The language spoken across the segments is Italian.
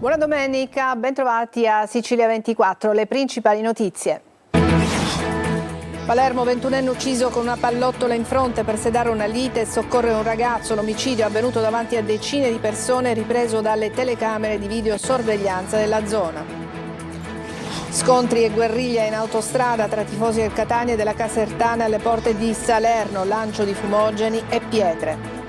Buona domenica, bentrovati a Sicilia 24, le principali notizie. Palermo, 21enne ucciso con una pallottola in fronte per sedare una lite e soccorre un ragazzo. L'omicidio avvenuto davanti a decine di persone, ripreso dalle telecamere di videosorveglianza della zona. Scontri e guerriglia in autostrada tra tifosi del Catania e della Casertana alle porte di Salerno, lancio di fumogeni e pietre.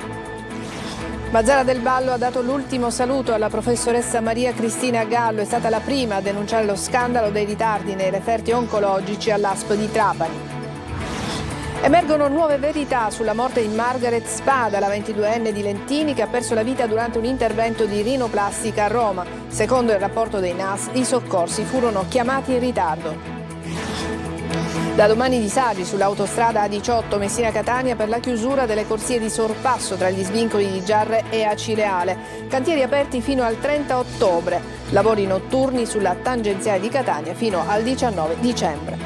Mazzara del Vallo ha dato l'ultimo saluto alla professoressa Maria Cristina Gallo, è stata la prima a denunciare lo scandalo dei ritardi nei referti oncologici all'ASP di Trapani. Emergono nuove verità sulla morte di Margaret Spada, la 22enne di Lentini che ha perso la vita durante un intervento di rinoplastica a Roma. Secondo il rapporto dei NAS, i soccorsi furono chiamati in ritardo. Da domani disagi sull'autostrada A18 Messina-Catania per la chiusura delle corsie di sorpasso tra gli svincoli di Giarre e Acireale. Cantieri aperti fino al 30 ottobre. Lavori notturni sulla tangenziale di Catania fino al 19 dicembre.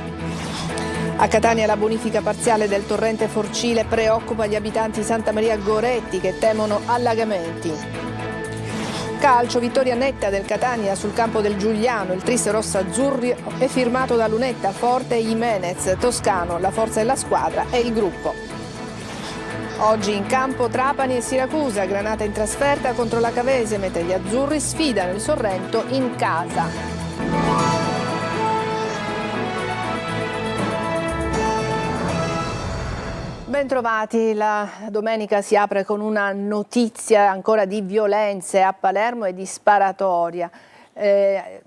A Catania la bonifica parziale del torrente Forcile preoccupa gli abitanti di Santa Maria Goretti che temono allagamenti. Calcio, vittoria netta del Catania sul campo del Giuliano, il tris rosso-azzurro è firmato da Lunetta, Forte e Jimenez, Toscano, la forza della squadra e il gruppo. Oggi in campo Trapani e Siracusa, Granata in trasferta contro la Cavese, mentre gli azzurri sfidano il Sorrento in casa. Bentrovati, la domenica si apre con una notizia ancora di violenze a Palermo e di sparatoria. È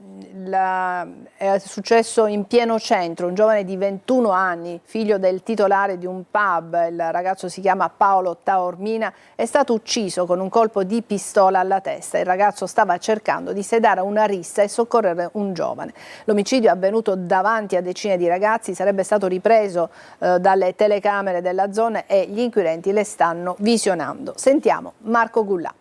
successo in pieno centro, un giovane di 21 anni, figlio del titolare di un pub, il ragazzo si chiama Paolo Taormina, è stato ucciso con un colpo di pistola alla testa. Il ragazzo stava cercando di sedare una rissa e soccorrere un giovane. L'omicidio è avvenuto davanti a decine di ragazzi, sarebbe stato ripreso dalle telecamere della zona e gli inquirenti le stanno visionando. Sentiamo Marco Gullà.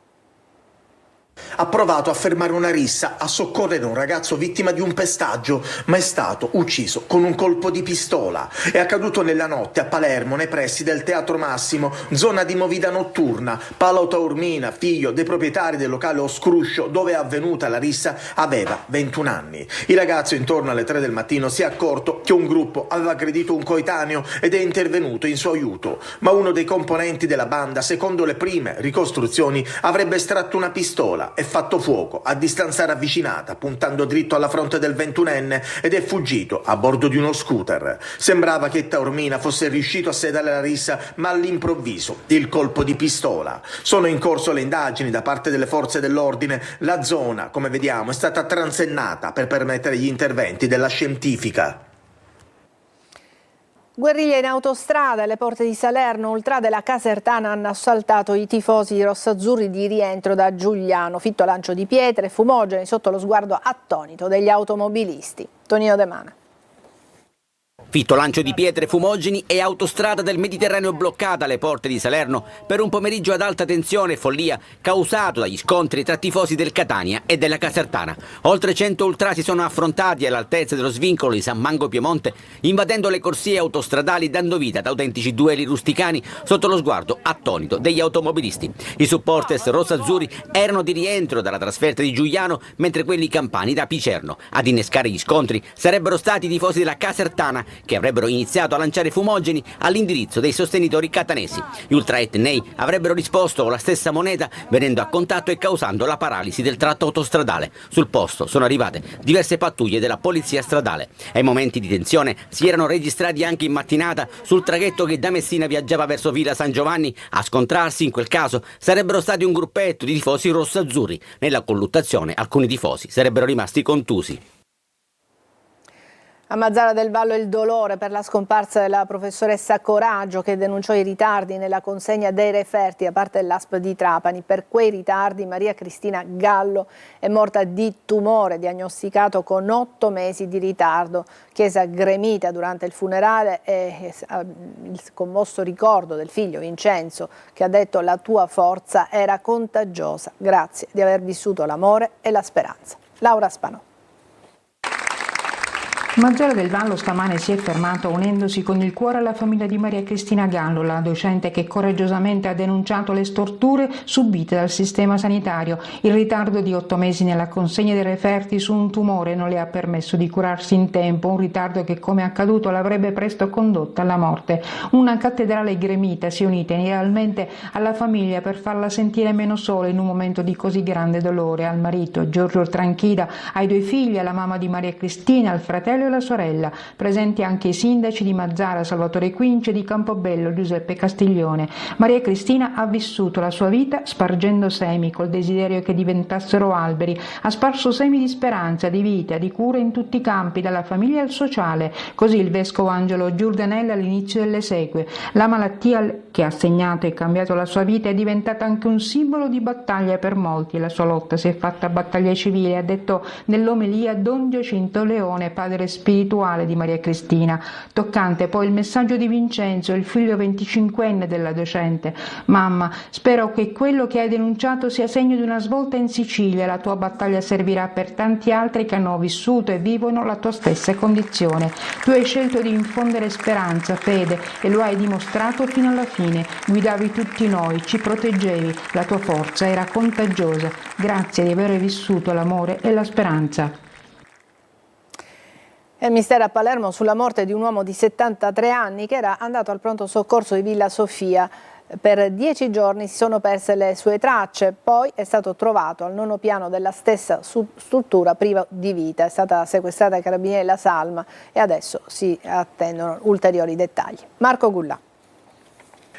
Ha provato a fermare una rissa, a soccorrere un ragazzo vittima di un pestaggio, ma è stato ucciso con un colpo di pistola. È accaduto nella notte a Palermo, nei pressi del Teatro Massimo, zona di movida notturna. Paolo Taormina, figlio dei proprietari del locale Oscruscio dove è avvenuta la rissa, aveva 21 anni. Il ragazzo intorno alle 3 del mattino si è accorto che un gruppo aveva aggredito un coetaneo ed è intervenuto in suo aiuto, ma uno dei componenti della banda, secondo le prime ricostruzioni, avrebbe estratto una pistola e fatto fuoco a distanza ravvicinata, puntando dritto alla fronte del 21enne ed è fuggito a bordo di uno scooter. Sembrava che Taormina fosse riuscito a sedare la rissa, ma all'improvviso il colpo di pistola. Sono in corso le indagini da parte delle forze dell'ordine. La zona, come vediamo, è stata transennata per permettere gli interventi della scientifica. Guerriglia in autostrada, alle porte di Salerno, ultra della Casertana hanno assaltato i tifosi rossazzurri di rientro da Giuliano. Fitto lancio di pietre e fumogeni sotto lo sguardo attonito degli automobilisti. Tonino De Mana. Fitto lancio di pietre, fumogeni e autostrada del Mediterraneo bloccata alle porte di Salerno per un pomeriggio ad alta tensione e follia causato dagli scontri tra tifosi del Catania e della Casertana. Oltre 100 ultras si sono affrontati all'altezza dello svincolo di San Mango Piemonte, invadendo le corsie autostradali, dando vita ad autentici duelli rusticani sotto lo sguardo attonito degli automobilisti. I supporters rossazzurri erano di rientro dalla trasferta di Giuliano, mentre quelli campani da Picerno. Ad innescare gli scontri sarebbero stati i tifosi della Casertana, che avrebbero iniziato a lanciare fumogeni all'indirizzo dei sostenitori catanesi. Gli ultraetnei avrebbero risposto con la stessa moneta, venendo a contatto e causando la paralisi del tratto autostradale. Sul posto sono arrivate diverse pattuglie della polizia stradale. Ai momenti di tensione si erano registrati anche in mattinata sul traghetto che da Messina viaggiava verso Villa San Giovanni. A scontrarsi in quel caso sarebbero stati un gruppetto di tifosi rossazzurri. Nella colluttazione alcuni tifosi sarebbero rimasti contusi. A Mazzara del Vallo il dolore per la scomparsa della professoressa Coraggio, che denunciò i ritardi nella consegna dei referti da parte dell'ASP di Trapani. Per quei ritardi Maria Cristina Gallo è morta di tumore diagnosticato con 8 mesi di ritardo. Chiesa gremita durante il funerale e il commosso ricordo del figlio Vincenzo, che ha detto: la tua forza era contagiosa, grazie di aver vissuto l'amore e la speranza. Laura Spanò. Mazzola del Vallo stamane si è fermato unendosi con il cuore alla famiglia di Maria Cristina Gallo, la docente che coraggiosamente ha denunciato le storture subite dal sistema sanitario. Il ritardo di 8 mesi nella consegna dei referti su un tumore non le ha permesso di curarsi in tempo, un ritardo che, come accaduto, l'avrebbe presto condotta alla morte. Una cattedrale gremita si è unita idealmente alla famiglia per farla sentire meno sola in un momento di così grande dolore. Al marito Giorgio Tranchida, ai 2 figli, alla mamma di Maria Cristina, al fratello e la sorella, presenti anche i sindaci di Mazzara, Salvatore Quinci, e di Campobello, Giuseppe Castiglione. Maria Cristina ha vissuto la sua vita spargendo semi col desiderio che diventassero alberi, ha sparso semi di speranza, di vita, di cura in tutti i campi, dalla famiglia al sociale. Così il vescovo Angelo Giordanella all'inizio delle esequie. La malattia che ha segnato e cambiato la sua vita è diventata anche un simbolo di battaglia per molti, e la sua lotta si è fatta battaglia civile, ha detto nell'omelia Don Giacinto Leone, padre spirituale di Maria Cristina. Toccante poi il messaggio di Vincenzo, il figlio 25enne della docente. Mamma, spero che quello che hai denunciato sia segno di una svolta in Sicilia. La tua battaglia servirà per tanti altri che hanno vissuto e vivono la tua stessa condizione. Tu hai scelto di infondere speranza, fede, e lo hai dimostrato fino alla fine. Guidavi tutti noi, ci proteggevi, la tua forza era contagiosa. Grazie di aver vissuto l'amore e la speranza. È il mistero a Palermo sulla morte di un uomo di 73 anni che era andato al pronto soccorso di Villa Sofia. Per 10 giorni si sono perse le sue tracce, poi è stato trovato al 9° piano della stessa struttura privo di vita. È stata sequestrata ai carabinieri la salma e adesso si attendono ulteriori dettagli. Marco Gullà.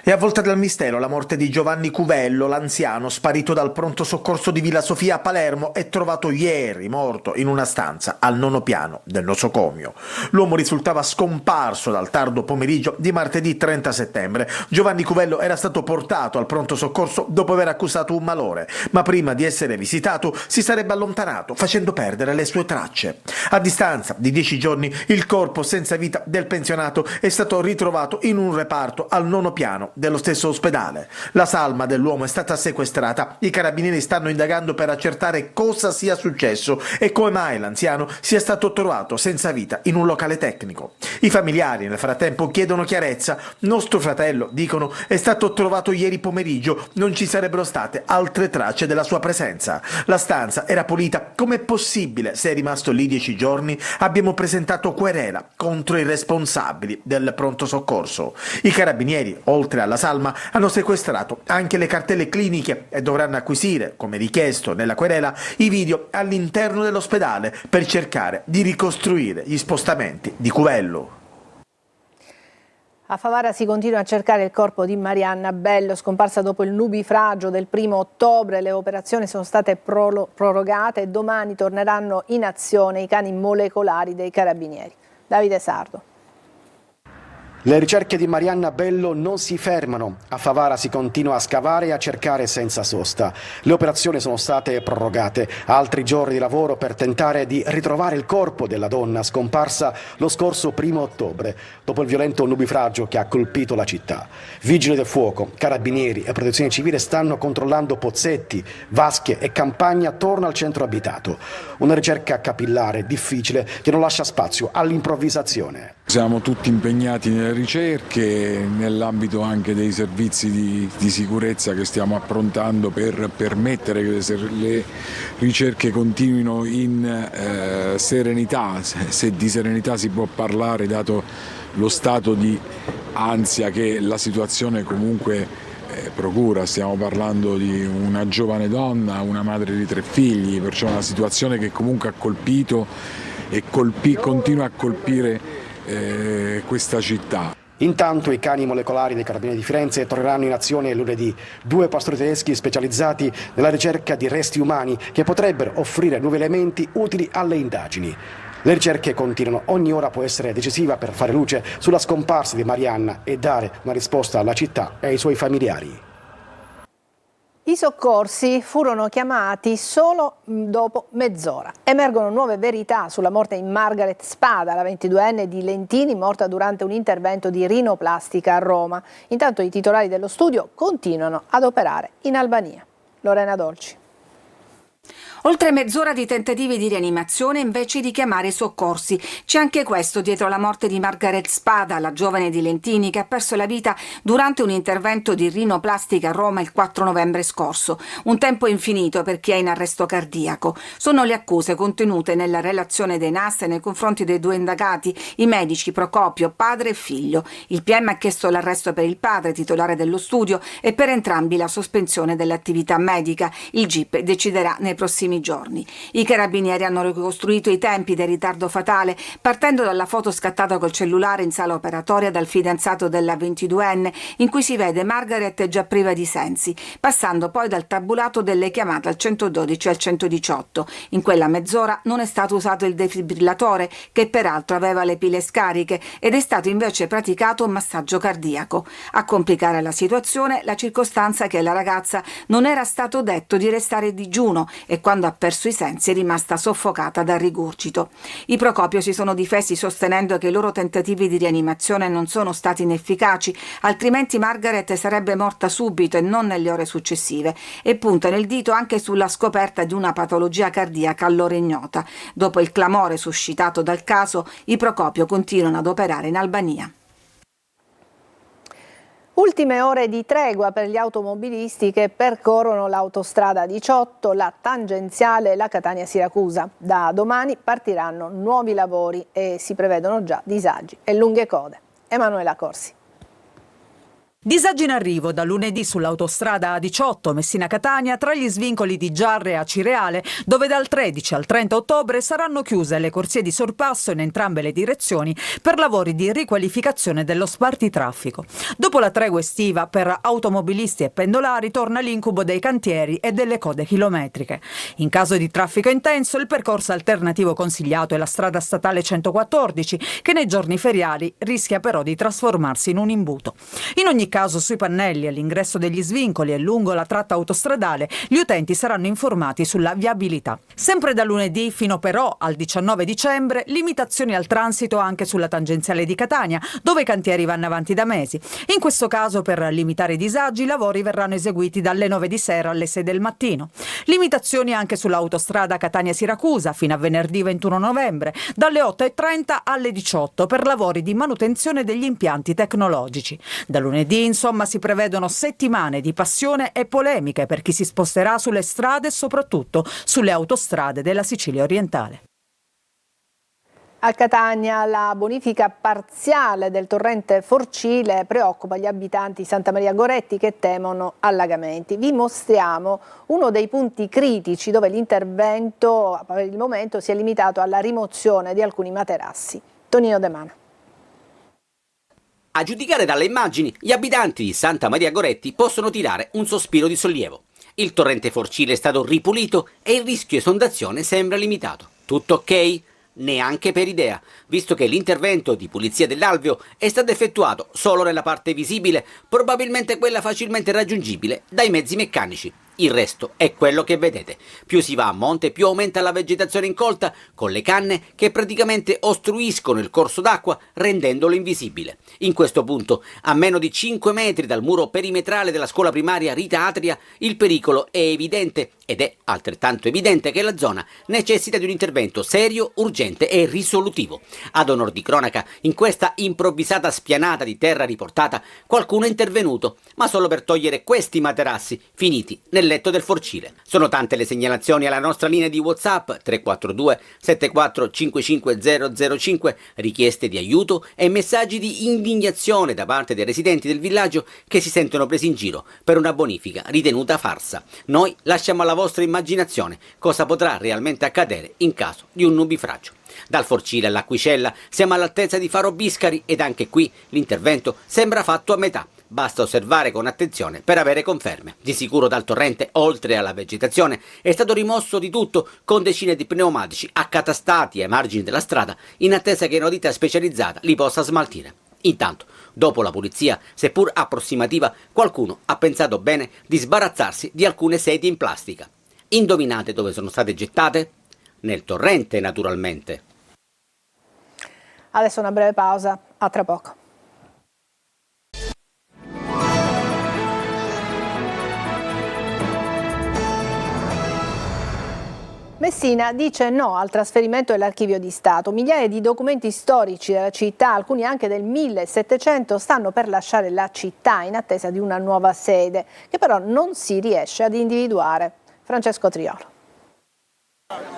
È avvolta dal mistero la morte di Giovanni Cuvello, l'anziano sparito dal pronto soccorso di Villa Sofia a Palermo e trovato ieri morto in una stanza al 9° piano del nosocomio. L'uomo risultava scomparso dal tardo pomeriggio di martedì 30 settembre. Giovanni Cuvello era stato portato al pronto soccorso dopo aver accusato un malore, ma prima di essere visitato si sarebbe allontanato facendo perdere le sue tracce. A distanza di 10 giorni il corpo senza vita del pensionato è stato ritrovato in un reparto al 9° piano dello stesso ospedale. La salma dell'uomo è stata sequestrata. I carabinieri stanno indagando per accertare cosa sia successo e come mai l'anziano sia stato trovato senza vita in un locale tecnico. I familiari nel frattempo chiedono chiarezza. Nostro fratello, dicono, è stato trovato ieri pomeriggio, non ci sarebbero state altre tracce della sua presenza. La stanza era pulita. Com'è possibile se è rimasto lì 10 giorni? Abbiamo presentato querela contro i responsabili del pronto soccorso. I carabinieri, oltre alla salma, hanno sequestrato anche le cartelle cliniche e dovranno acquisire, come richiesto nella querela, i video all'interno dell'ospedale per cercare di ricostruire gli spostamenti di Cuvello. A Favara si continua a cercare il corpo di Marianna Bello, scomparsa dopo il nubifragio del 1° ottobre. Le operazioni sono state prorogate e domani torneranno in azione i cani molecolari dei carabinieri. Davide Sardo. Le ricerche di Marianna Bello non si fermano. A Favara si continua a scavare e a cercare senza sosta. Le operazioni sono state prorogate. Altri giorni di lavoro per tentare di ritrovare il corpo della donna scomparsa lo scorso 1° ottobre, dopo il violento nubifragio che ha colpito la città. Vigili del fuoco, carabinieri e protezione civile stanno controllando pozzetti, vasche e campagne attorno al centro abitato. Una ricerca capillare, difficile, che non lascia spazio all'improvvisazione. Siamo tutti impegnati nelle ricerche, nell'ambito anche dei servizi di sicurezza che stiamo approntando per permettere che le ricerche continuino in serenità, se di serenità si può parlare dato lo stato di ansia che la situazione comunque procura. Stiamo parlando di una giovane donna, una madre di 3 figli, perciò una situazione che comunque ha colpito e continua a colpire questa città. Intanto i cani molecolari dei Carabinieri di Firenze torneranno in azione lunedì. 2 pastori tedeschi specializzati nella ricerca di resti umani che potrebbero offrire nuovi elementi utili alle indagini. Le ricerche continuano, ogni ora può essere decisiva per fare luce sulla scomparsa di Marianna e dare una risposta alla città e ai suoi familiari. I soccorsi furono chiamati solo dopo mezz'ora. Emergono nuove verità sulla morte di Margaret Spada, la 22enne di Lentini, morta durante un intervento di rinoplastica a Roma. Intanto i titolari dello studio continuano ad operare in Albania. Lorena Dolci. Oltre mezz'ora di tentativi di rianimazione invece di chiamare i soccorsi. C'è anche questo dietro la morte di Margaret Spada, la giovane di Lentini che ha perso la vita durante un intervento di rinoplastica a Roma il 4 novembre scorso. Un tempo infinito per chi è in arresto cardiaco. Sono le accuse contenute nella relazione dei NAS nei confronti dei due indagati, i medici Procopio, padre e figlio. Il PM ha chiesto l'arresto per il padre, titolare dello studio, e per entrambi la sospensione dell'attività medica. Il GIP deciderà nei prossimi giorni. I carabinieri hanno ricostruito i tempi del ritardo fatale partendo dalla foto scattata col cellulare in sala operatoria dal fidanzato della 22enne in cui si vede Margaret già priva di sensi, passando poi dal tabulato delle chiamate al 112 e al 118. In quella mezz'ora non è stato usato il defibrillatore che peraltro aveva le pile scariche ed è stato invece praticato un massaggio cardiaco. A complicare la situazione la circostanza che alla ragazza non era stato detto di restare a digiuno e quando ha perso i sensi è rimasta soffocata dal rigurgito. I Procopio si sono difesi sostenendo che i loro tentativi di rianimazione non sono stati inefficaci, altrimenti Margaret sarebbe morta subito e non nelle ore successive, e puntano il dito anche sulla scoperta di una patologia cardiaca allora ignota. Dopo il clamore suscitato dal caso, i Procopio continuano ad operare in Albania. Ultime ore di tregua per gli automobilisti che percorrono l'autostrada 18, la tangenziale La Catania-Siracusa. Da domani partiranno nuovi lavori e si prevedono già disagi e lunghe code. Emanuela Corsi. Disagi in arrivo da lunedì sull'autostrada A18 Messina-Catania tra gli svincoli di Giarre e Acireale, dove dal 13 al 30 ottobre saranno chiuse le corsie di sorpasso in entrambe le direzioni per lavori di riqualificazione dello spartitraffico. Dopo la tregua estiva per automobilisti e pendolari torna l'incubo dei cantieri e delle code chilometriche. In caso di traffico intenso il percorso alternativo consigliato è la strada statale 114 che nei giorni feriali rischia però di trasformarsi in un imbuto. In ogni caso sui pannelli all'ingresso degli svincoli e lungo la tratta autostradale gli utenti saranno informati sulla viabilità. Sempre da lunedì fino però al 19 dicembre limitazioni al transito anche sulla tangenziale di Catania, dove i cantieri vanno avanti da mesi. In questo caso per limitare i disagi i lavori verranno eseguiti dalle 9 di sera alle 6 del mattino. Limitazioni anche sull'autostrada Catania-Siracusa fino a venerdì 21 novembre dalle 8:30 alle 18 per lavori di manutenzione degli impianti tecnologici. Da lunedì insomma si prevedono settimane di passione e polemiche per chi si sposterà sulle strade e soprattutto sulle autostrade della Sicilia orientale. A Catania la bonifica parziale del torrente Forcile preoccupa gli abitanti di Santa Maria Goretti che temono allagamenti. Vi mostriamo uno dei punti critici dove l'intervento per il momento si è limitato alla rimozione di alcuni materassi. Tonino De Mano. A giudicare dalle immagini, gli abitanti di Santa Maria Goretti possono tirare un sospiro di sollievo. Il torrente Forcile è stato ripulito e il rischio esondazione sembra limitato. Tutto ok? Neanche per idea, visto che l'intervento di pulizia dell'alveo è stato effettuato solo nella parte visibile, probabilmente quella facilmente raggiungibile dai mezzi meccanici. Il resto è quello che vedete. Più si va a monte, più aumenta la vegetazione incolta, con le canne che praticamente ostruiscono il corso d'acqua, rendendolo invisibile. In questo punto, a meno di 5 metri dal muro perimetrale della scuola primaria Rita Atria, il pericolo è evidente ed è altrettanto evidente che la zona necessita di un intervento serio, urgente e risolutivo. Ad onor di cronaca, in questa improvvisata spianata di terra riportata, qualcuno è intervenuto, ma solo per togliere questi materassi finiti nel letto del Forcile. Sono tante le segnalazioni alla nostra linea di WhatsApp 342 74 55 005, richieste di aiuto e messaggi di indignazione da parte dei residenti del villaggio che si sentono presi in giro per una bonifica ritenuta farsa. Noi lasciamo alla vostra immaginazione cosa potrà realmente accadere in caso di un nubifragio. Dal Forcile all'Acquicella siamo all'altezza di Faro Biscari ed anche qui l'intervento sembra fatto a metà. Basta osservare con attenzione per avere conferme. Di sicuro dal torrente, oltre alla vegetazione, è stato rimosso di tutto con decine di pneumatici accatastati ai margini della strada in attesa che una ditta specializzata li possa smaltire. Intanto, dopo la pulizia, seppur approssimativa, qualcuno ha pensato bene di sbarazzarsi di alcune sedie in plastica. Indovinate dove sono state gettate? Nel torrente, naturalmente. Adesso una breve pausa, a tra poco. Messina dice no al trasferimento dell'Archivio di Stato. Migliaia di documenti storici della città, alcuni anche del 1700, stanno per lasciare la città in attesa di una nuova sede, che però non si riesce ad individuare. Francesco Triolo.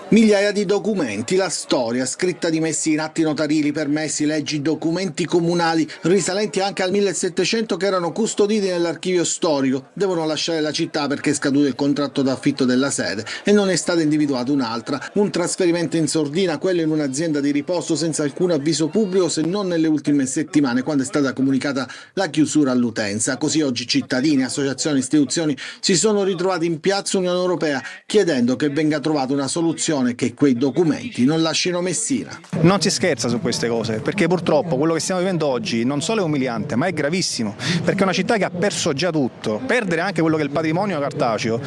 Migliaia di documenti, la storia scritta di Messina, atti notarili, permessi, leggi, documenti comunali risalenti anche al 1700 che erano custoditi nell'archivio storico, devono lasciare la città perché è scaduto il contratto d'affitto della sede e non è stata individuata un'altra. Un trasferimento in sordina, quello in un'azienda di riposto senza alcun avviso pubblico se non nelle ultime settimane quando è stata comunicata la chiusura all'utenza. Così oggi cittadini, associazioni, istituzioni si sono ritrovati in piazza Unione Europea chiedendo che venga trovata una soluzione che quei documenti non lasciano Messina. Non si scherza su queste cose, perché purtroppo quello che stiamo vivendo oggi non solo è umiliante, ma è gravissimo, perché è una città che ha perso già tutto. Perdere anche quello che è il patrimonio cartaceo,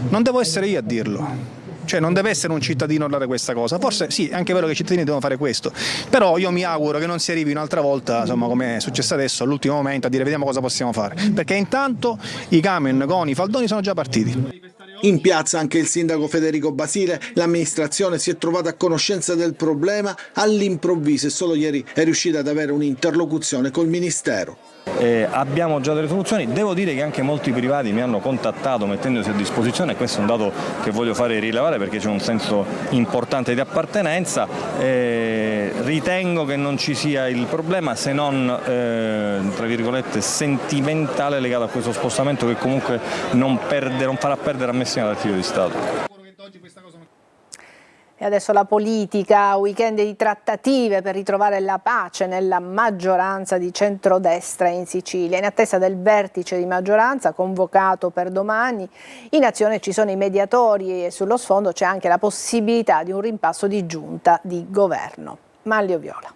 non devo essere io a dirlo. Cioè non deve essere un cittadino a dare questa cosa, forse sì, è anche vero che i cittadini devono fare questo, però io mi auguro che non si arrivi un'altra volta, insomma, come è successo adesso, all'ultimo momento, a dire vediamo cosa possiamo fare, perché intanto i camion con i faldoni sono già partiti. In piazza anche il sindaco Federico Basile, l'amministrazione si è trovata a conoscenza del problema all'improvviso e solo ieri è riuscita ad avere un'interlocuzione col Ministero. Abbiamo già delle soluzioni, devo dire che anche molti privati mi hanno contattato mettendosi a disposizione e questo è un dato che voglio fare rilevare perché c'è un senso importante di appartenenza. Ritengo che non ci sia il problema se non tra virgolette sentimentale legato a questo spostamento che comunque non farà perdere a Messina l'Archivio di Stato. E adesso la politica, weekend di trattative per ritrovare la pace nella maggioranza di centrodestra in Sicilia. In attesa del vertice di maggioranza convocato per domani, in azione ci sono i mediatori e sullo sfondo c'è anche la possibilità di un rimpasso di giunta di governo. Manlio Viola.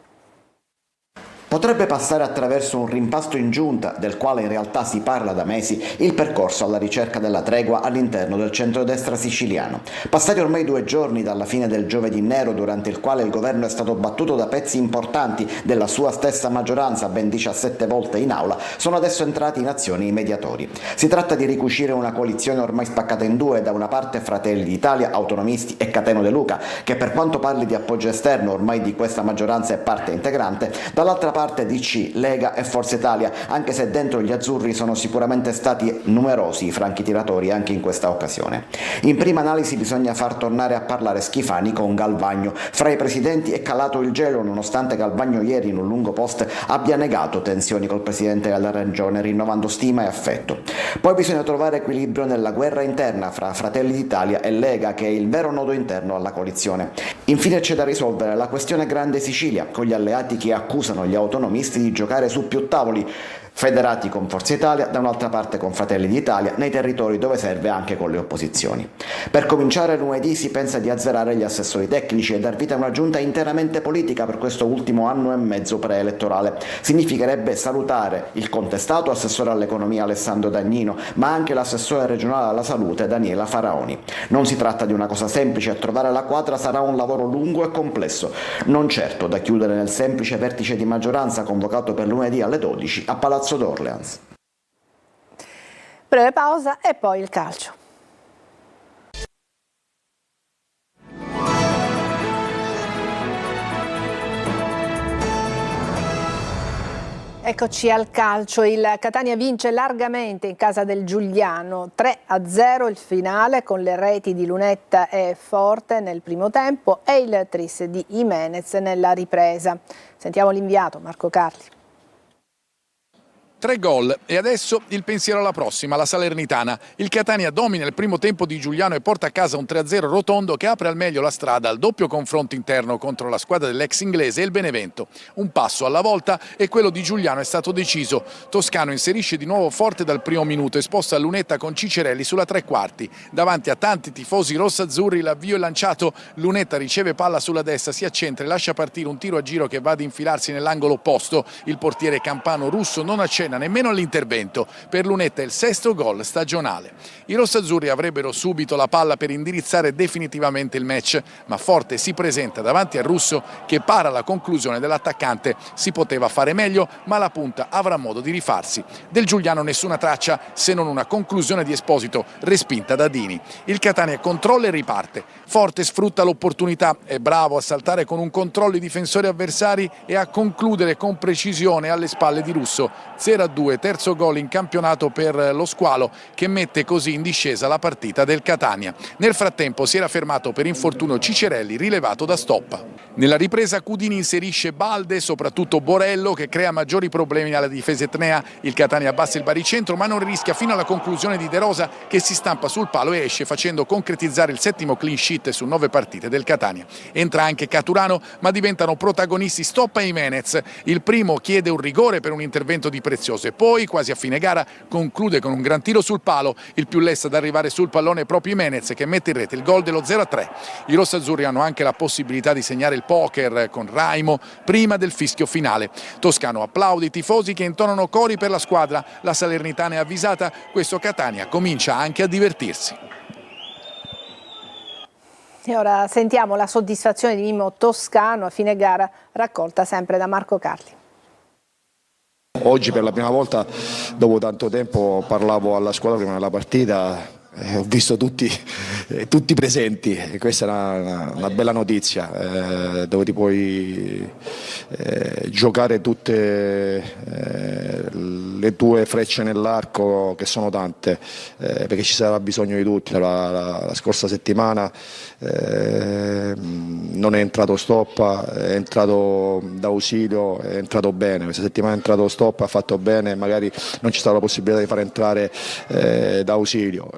Potrebbe passare attraverso un rimpasto in giunta, del quale in realtà si parla da mesi, il percorso alla ricerca della tregua all'interno del centrodestra siciliano. Passati ormai 2 giorni dalla fine del giovedì nero, durante il quale il governo è stato battuto da pezzi importanti della sua stessa maggioranza, ben 17 volte in aula, sono adesso entrati in azione i mediatori. Si tratta di ricucire una coalizione ormai spaccata in due, da una parte Fratelli d'Italia, Autonomisti e Cateno De Luca, che per quanto parli di appoggio esterno ormai di questa maggioranza è parte integrante, dall'altra parte DC, Lega e Forza Italia, anche se dentro gli azzurri sono sicuramente stati numerosi i franchi tiratori anche in questa occasione. In prima analisi bisogna far tornare a parlare Schifani con Galvagno. Fra i presidenti è calato il gelo, nonostante Galvagno ieri in un lungo post abbia negato tensioni col presidente della regione, rinnovando stima e affetto. Poi bisogna trovare equilibrio nella guerra interna fra Fratelli d'Italia e Lega, che è il vero nodo interno alla coalizione. Infine c'è da risolvere la questione Grande Sicilia, con gli alleati che accusano gli autonomisti di giocare su più tavoli, federati con Forza Italia, da un'altra parte con Fratelli d'Italia, nei territori dove serve anche con le opposizioni. Per cominciare lunedì si pensa di azzerare gli assessori tecnici e dar vita a una giunta interamente politica per questo ultimo anno e mezzo preelettorale. Significherebbe salutare il contestato assessore all'economia Alessandro Dagnino, ma anche l'assessore regionale alla salute Daniela Faraoni. Non si tratta di una cosa semplice, a trovare la quadra sarà un lavoro lungo e complesso, non certo da chiudere nel semplice vertice di maggioranza convocato per lunedì alle 12 a Palazzo d'Orleans. Breve pausa e poi il calcio. Eccoci al calcio, il Catania vince largamente in casa del Giuliano, 3-0 il finale con le reti di Lunetta e Forte nel primo tempo e il tris di Jimenez nella ripresa. Sentiamo l'inviato Marco Carli. 3 gol e adesso il pensiero alla prossima, la Salernitana. Il Catania domina il primo tempo di Giuliano e porta a casa un 3-0 rotondo che apre al meglio la strada al doppio confronto interno contro la squadra dell'ex inglese e il Benevento. Un passo alla volta e quello di Giuliano è stato deciso. Toscano inserisce di nuovo Forte dal primo minuto e sposta Lunetta con Cicerelli sulla 3/4. Davanti a tanti tifosi rossazzurri l'avvio è lanciato, Lunetta riceve palla sulla destra, si accentra e lascia partire un tiro a giro che va ad infilarsi nell'angolo opposto. Il portiere campano russo non accetta accenna nemmeno all'intervento. Per Lunetta il 6° gol stagionale. I rossazzurri avrebbero subito la palla per indirizzare definitivamente il match, ma Forte si presenta davanti al russo che para la conclusione dell'attaccante. Si poteva fare meglio, ma la punta avrà modo di rifarsi. Del Giuliano nessuna traccia, se non una conclusione di Esposito respinta da Dini. Il Catania controlla e riparte. Forte sfrutta l'opportunità, è bravo a saltare con un controllo i difensori avversari e a concludere con precisione alle spalle di Russo. 0-2, terzo gol in campionato per lo Squalo, che mette così in discesa la partita del Catania. Nel frattempo si era fermato per infortunio Cicerelli, rilevato da Stoppa. Nella ripresa Cudini inserisce Balde, soprattutto Borello, che crea maggiori problemi alla difesa etnea. Il Catania abbassa il baricentro ma non rischia fino alla conclusione di De Rosa, che si stampa sul palo e esce facendo concretizzare il 7° clean sheet su 9 partite del Catania. Entra anche Caturano, ma diventano protagonisti Stoppa e Jimenez. Il primo chiede un rigore per un intervento di Prezioso e poi, quasi a fine gara, conclude con un gran tiro sul palo. Il più lesto ad arrivare sul pallone è proprio Jimenez, che mette in rete il gol dello 0-3. I rossazzurri hanno anche la possibilità di segnare il poker con Raimo prima del fischio finale. Toscano applaude i tifosi che intonano cori per la squadra. La Salernitana è avvisata, questo Catania comincia anche a divertirsi. E ora sentiamo la soddisfazione di Mimmo Toscano a fine gara, raccolta sempre da Marco Carli. Oggi per la prima volta dopo tanto tempo parlavo alla squadra prima della partita. Ho visto tutti presenti e questa è una bella notizia, dove ti puoi giocare tutte le tue frecce nell'arco, che sono tante, perché ci sarà bisogno di tutti. La scorsa settimana non è entrato Stoppa, è entrato D'Ausilio, è entrato bene. Questa settimana è entrato Stoppa, ha fatto bene, magari non ci sarà la possibilità di far entrare D'Ausilio.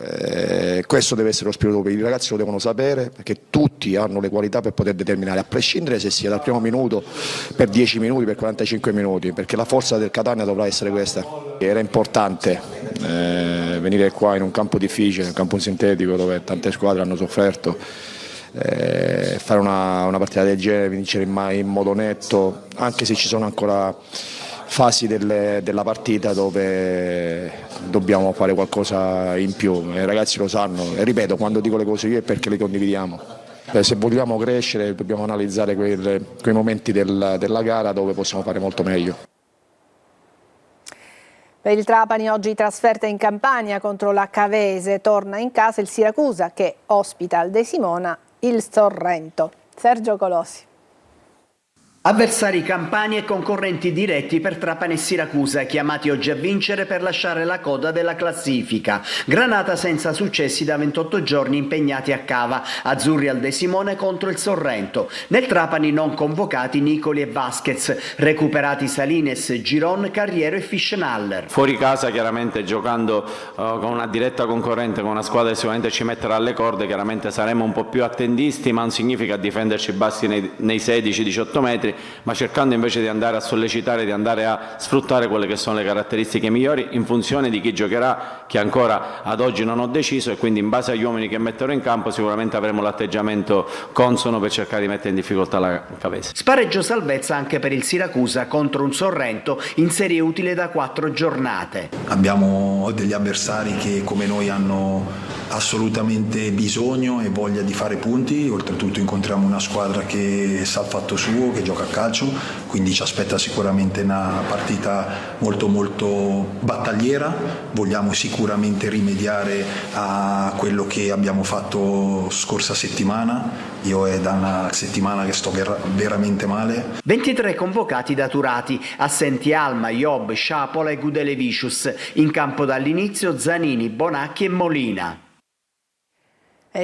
Questo deve essere lo spirito, i ragazzi lo devono sapere, perché tutti hanno le qualità per poter determinare, a prescindere se sia dal primo minuto, per 10 minuti, per 45 minuti, perché la forza del Catania dovrà essere questa. Era importante venire qua in un campo difficile, un campo sintetico dove tante squadre hanno sofferto, fare una partita del genere, vincere in modo netto, anche se ci sono ancora fasi della partita dove dobbiamo fare qualcosa in più. I ragazzi lo sanno e ripeto, quando dico le cose io è perché le condividiamo. Se vogliamo crescere dobbiamo analizzare quei momenti della gara dove possiamo fare molto meglio. Per il Trapani oggi trasferta in Campania contro la Cavese, torna in casa il Siracusa che ospita al De Simona il Sorrento. Sergio Colossi. Avversari campani e concorrenti diretti per Trapani e Siracusa, chiamati oggi a vincere per lasciare la coda della classifica. Granata senza successi da 28 giorni impegnati a Cava, azzurri al De Simone contro il Sorrento. Nel Trapani non convocati Nicoli e Vasquez, recuperati Salines, Giron, Carriero e Fischnaller. Fuori casa chiaramente giocando con una diretta concorrente, con una squadra che sicuramente ci metterà alle corde, chiaramente saremo un po' più attendisti, ma non significa difenderci bassi nei 16-18 metri, ma cercando invece di andare a sollecitare, di andare a sfruttare quelle che sono le caratteristiche migliori in funzione di chi giocherà, che ancora ad oggi non ho deciso, e quindi in base agli uomini che metterò in campo sicuramente avremo l'atteggiamento consono per cercare di mettere in difficoltà la Cavese. Spareggio salvezza anche per il Siracusa contro un Sorrento in serie utile da 4 giornate. Abbiamo degli avversari che come noi hanno assolutamente bisogno e voglia di fare punti, oltretutto incontriamo una squadra che sa il fatto suo, che gioca a calcio, quindi ci aspetta sicuramente una partita molto battagliera. Vogliamo sicuramente rimediare a quello che abbiamo fatto scorsa settimana. Io è da una settimana che sto veramente male. 23 convocati da Turati, assenti Alma, Job, Sciapola e Gudelevicius, in campo dall'inizio Zanini, Bonacchi e Molina.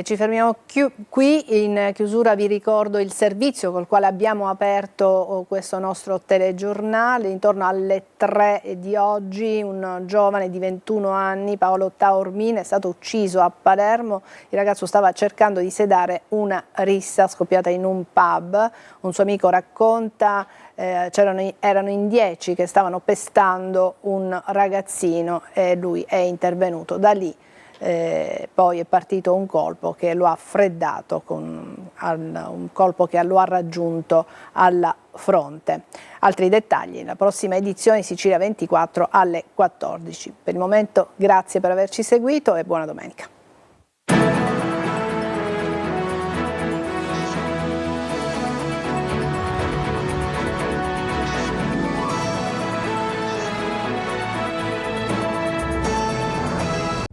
Ci fermiamo qui, in chiusura vi ricordo il servizio col quale abbiamo aperto questo nostro telegiornale. Intorno alle 3 di oggi un giovane di 21 anni, Paolo Taormin, è stato ucciso a Palermo. Il ragazzo stava cercando di sedare una rissa scoppiata in un pub. Un suo amico racconta erano in 10 che stavano pestando un ragazzino e lui è intervenuto. Da lì poi è partito un colpo che lo ha freddato con un colpo che lo ha raggiunto alla fronte. Altri dettagli nella prossima edizione di Sicilia 24 alle 14. Per il momento grazie per averci seguito e buona domenica.